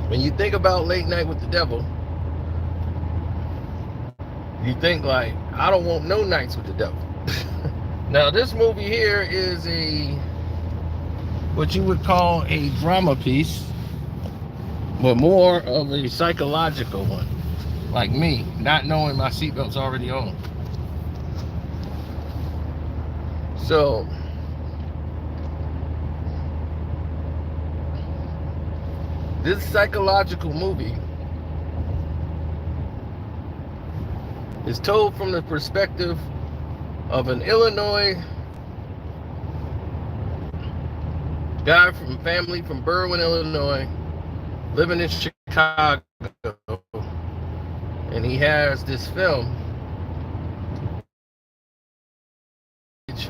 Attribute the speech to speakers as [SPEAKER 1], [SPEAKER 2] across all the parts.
[SPEAKER 1] When you think about Late Night with the Devil, you think like, I don't want no nights with the devil. Now, this movie here is what you would call a drama piece, but more of a psychological one. Like me, not knowing my seatbelt's already on. So, this psychological movie is told from the perspective of an Illinois guy from family from Berwyn, Illinois, living in Chicago, and he has this film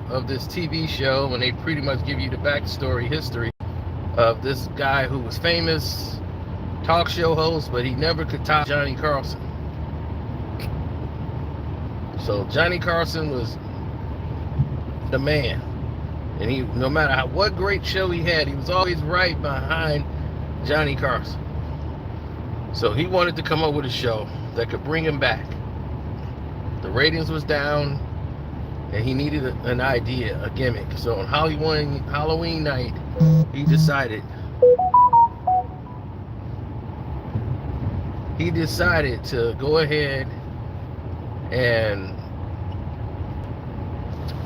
[SPEAKER 1] of this TV show, and they pretty much give you the backstory history of this guy who was famous talk show host, but he never could top Johnny Carson. So Johnny Carson was the man, and he, no matter what great show he had, he was always right behind Johnny Carson. So he wanted to come up with a show that could bring him back. The ratings was down, and he needed an idea, a gimmick. So on Halloween night, he decided to go ahead and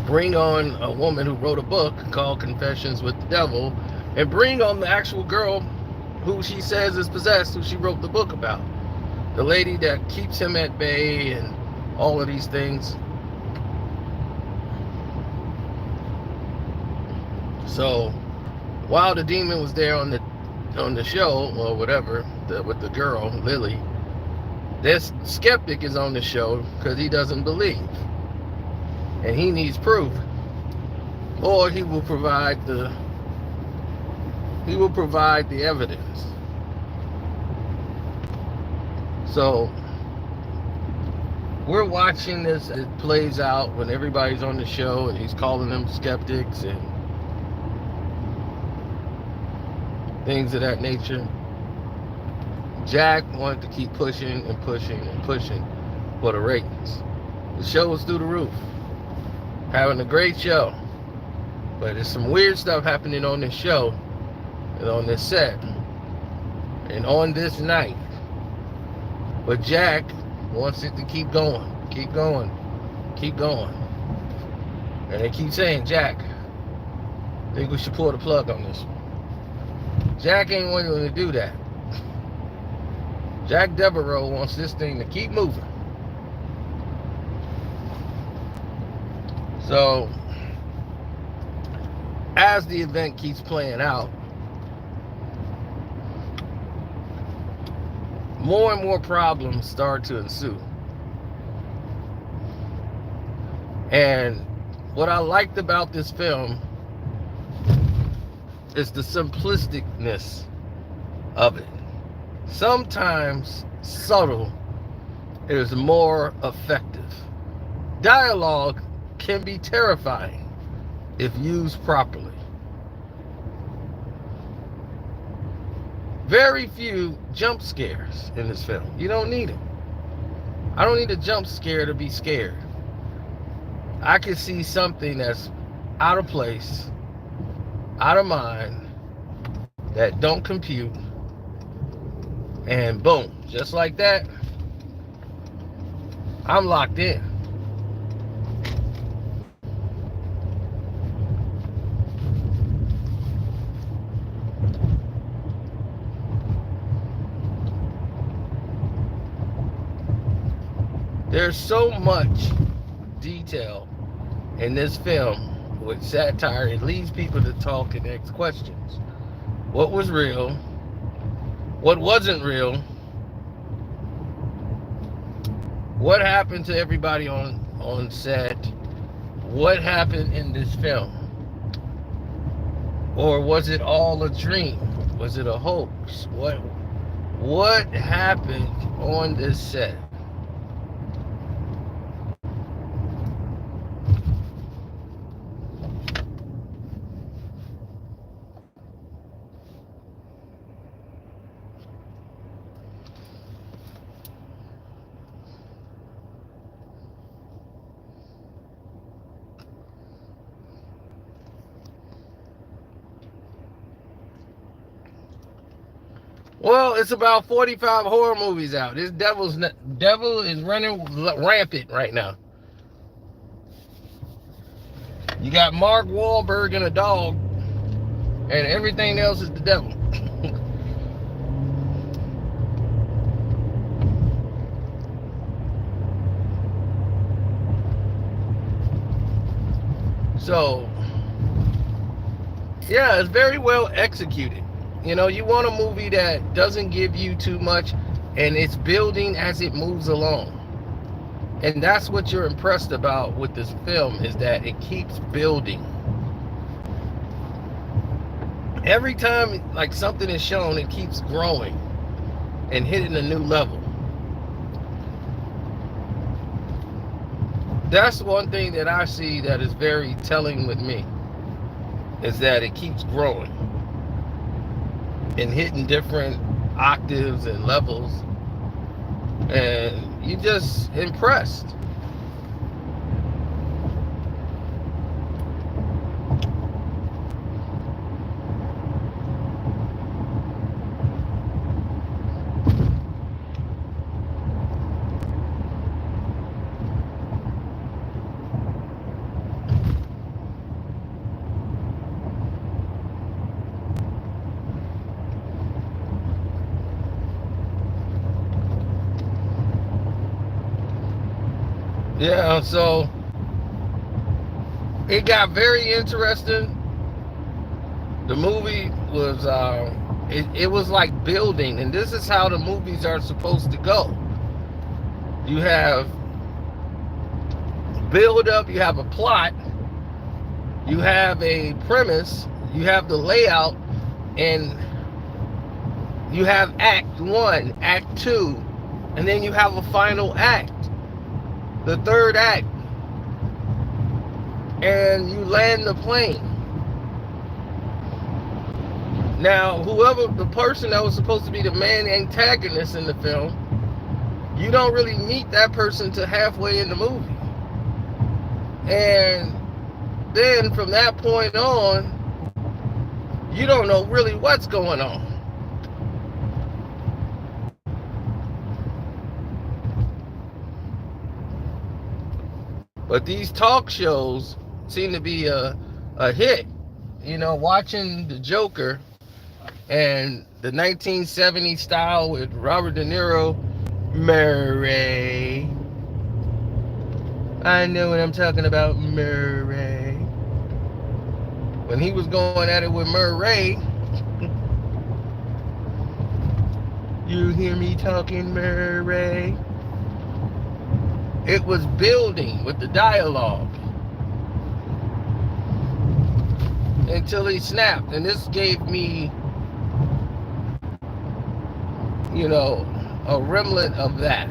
[SPEAKER 1] bring on a woman who wrote a book called Confessions with the Devil, and bring on the actual girl who she says is possessed, who she wrote the book about. The lady that keeps him at bay and all of these things. So while the demon was there on the show or whatever, with the girl Lily, this skeptic is on the show because he doesn't believe, and he needs proof, or he will provide the evidence. So we're watching this as it plays out when everybody's on the show, and he's calling them skeptics and things of that nature. Jack wanted to keep pushing and pushing and pushing for the ratings. The show was through the roof, having a great show, but there's some weird stuff happening on this show and on this set and on this night. But Jack wants it to keep going, keep going, keep going. And they keep saying, Jack, I think we should pull the plug on this one. Jack ain't willing to do that. Jack Devereaux wants this thing to keep moving. So, as the event keeps playing out, more and more problems start to ensue. And what I liked about this film is the simplisticness of it. Sometimes subtle is more effective. Dialogue can be terrifying if used properly. Very few jump scares in this film. You don't need it. I don't need a jump scare to be scared. I can see something that's out of place, out of mind, that don't compute, and boom, just like that, I'm locked in. There's so much detail in this film with satire. It leads people to talk and ask questions. What was real? What wasn't real? What happened to everybody on set? What happened in this film? Or was it all a dream? Was it a hoax? What happened on this set? Well, it's about 45 horror movies out. This devil is running rampant right now. You got Mark Wahlberg and a dog, and everything else is the devil. So, yeah, it's very well executed. You know, you want a movie that doesn't give you too much, and it's building as it moves along. And that's what you're impressed about with this film, is that it keeps building. Every time like something is shown, it keeps growing and hitting a new level. That's one thing that I see that is very telling with me, is that it keeps growing and hitting different octaves and levels, and you just impressed. Yeah, so it got very interesting. The movie was it was like building, and this is how the movies are supposed to go. You have build up, you have a plot, you have a premise, you have the layout, and you have act 1, act 2, and then you have a final act, the third act, and you land the plane. Now, whoever the person that was supposed to be the main antagonist in the film, you don't really meet that person till halfway in the movie. And then from that point on, you don't know really what's going on. But these talk shows seem to be a hit. You know, watching The Joker and the 1970s style with Robert De Niro, Murray. I know what I'm talking about, Murray. When he was going at it with Murray, you hear me talking, Murray? It was building with the dialogue until he snapped. And this gave me, you know, a remnant of that.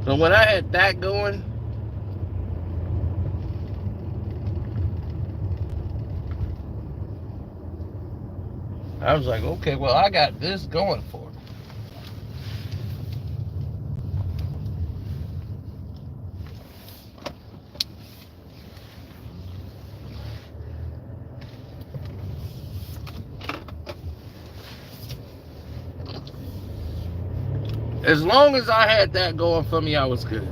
[SPEAKER 1] So when I had that going, I was like, okay, well, I got this going for it. As long as I had that going for me, I was good.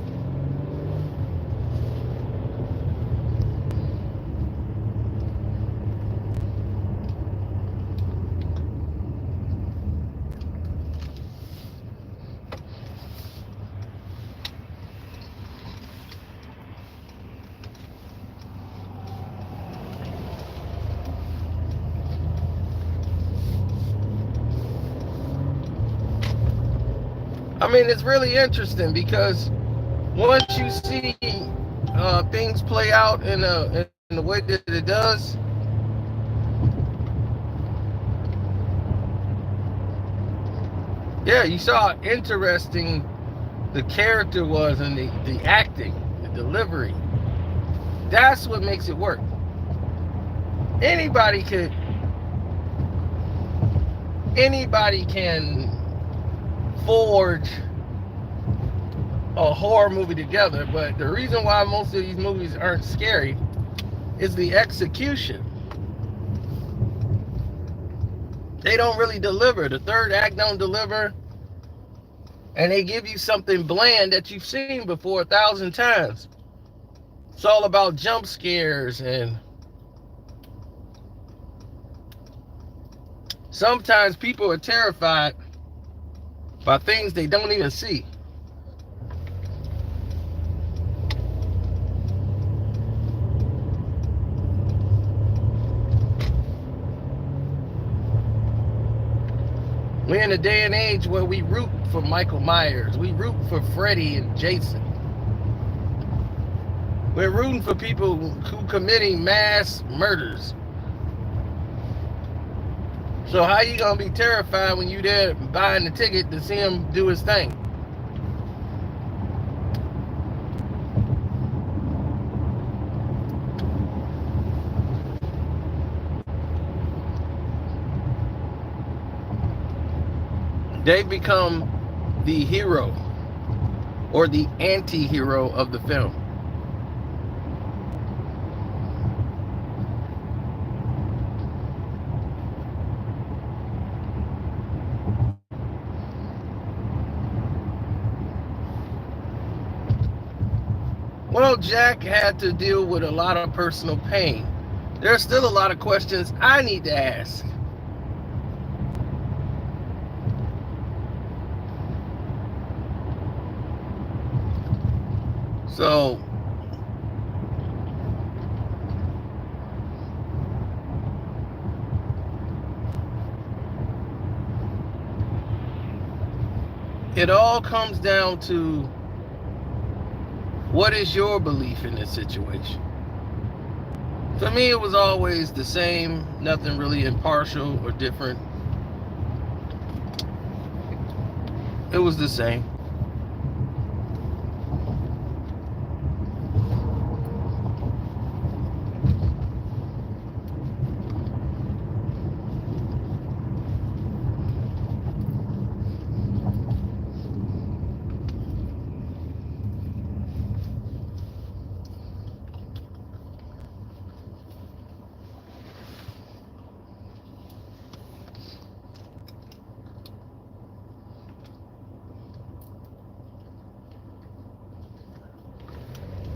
[SPEAKER 1] I mean, it's really interesting because once you see things play out in the way that it does, yeah, you saw how interesting the character was and the acting, the delivery. That's what makes it work. Anybody could anybody can forge a horror movie together, but the reason why most of these movies aren't scary is the execution. They don't really deliver. The third act don't deliver, and they give you something bland that you've seen before 1,000 times. It's all about jump scares, and sometimes people are terrified by things they don't even see. We're in a day and age where we root for Michael Myers. We root for Freddy and Jason. We're rooting for people who committing mass murders. So how you gonna be terrified when you there buying the ticket to see him do his thing? They become the hero or the anti-hero of the film. Well, Jack had to deal with a lot of personal pain. There's still a lot of questions I need to ask. So, it all comes down to what is your belief in this situation? For me, it was always the same, nothing really impartial or different. It was the same.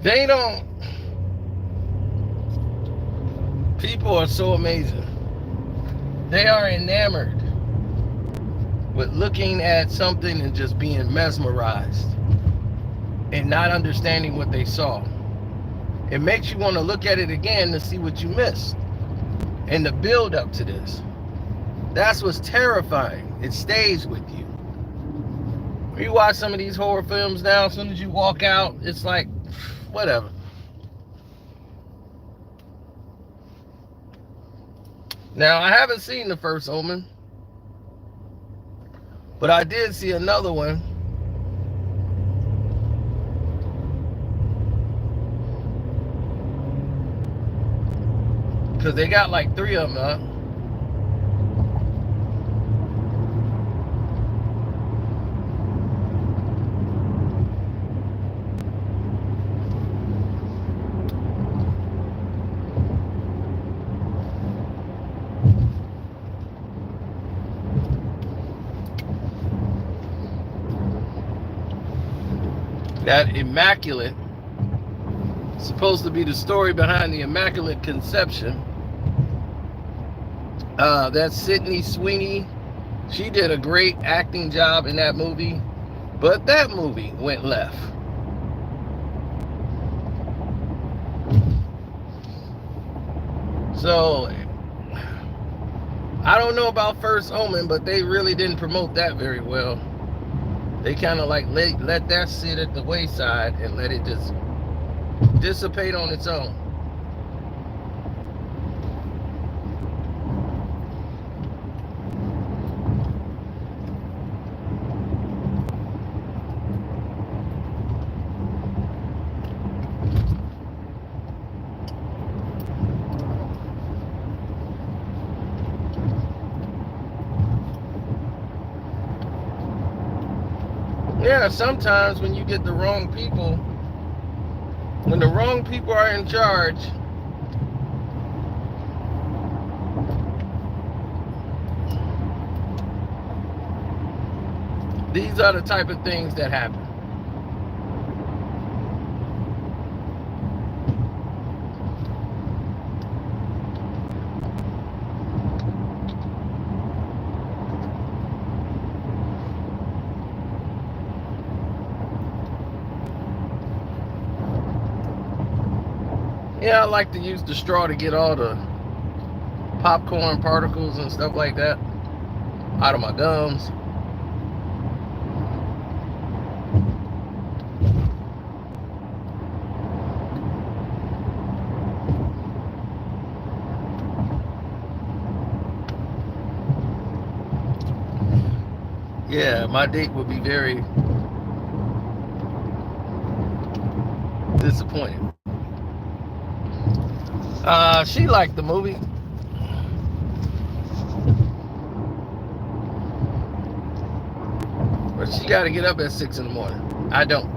[SPEAKER 1] They don't. People are so amazing. They are enamored with looking at something and just being mesmerized and not understanding what they saw. It makes you want to look at it again to see what you missed and the build up to this. That's what's terrifying. It stays with you. When you watch some of these horror films now, as soon as you walk out, it's like, whatever. Now, I haven't seen The First Omen, but I did see another one. Because they got like 3 of them, huh? That Immaculate, supposed to be the story behind the Immaculate Conception. That's Sydney Sweeney. She did a great acting job in that movie, but that movie went left. So, I don't know about First Omen, but they really didn't promote that very well. They kind of like let that sit at the wayside and let it just dissipate on its own. Yeah, sometimes when you get the wrong people, when the wrong people are in charge, these are the type of things that happen. Yeah, I like to use the straw to get all the popcorn particles and stuff like that out of my gums. Yeah, my date would be very disappointed. She liked the movie. But she got to get up at 6 in the morning. I don't.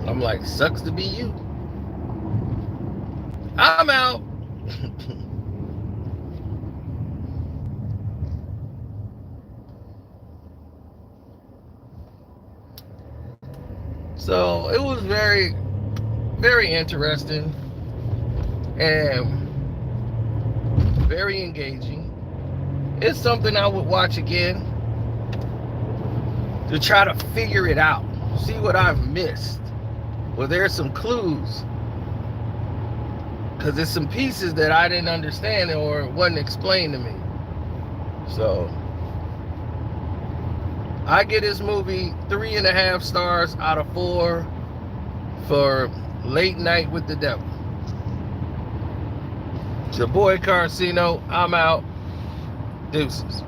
[SPEAKER 1] I'm like, sucks to be you. I'm out. So it was very, very interesting and very engaging. It's something I would watch again to try to figure it out, see what I've missed. Well, there's some clues, because there's some pieces that I didn't understand or wasn't explained to me. So I give this movie 3.5 stars out of 4 for Late Night with the Devil. It's your boy Carcino. I'm out. Deuces.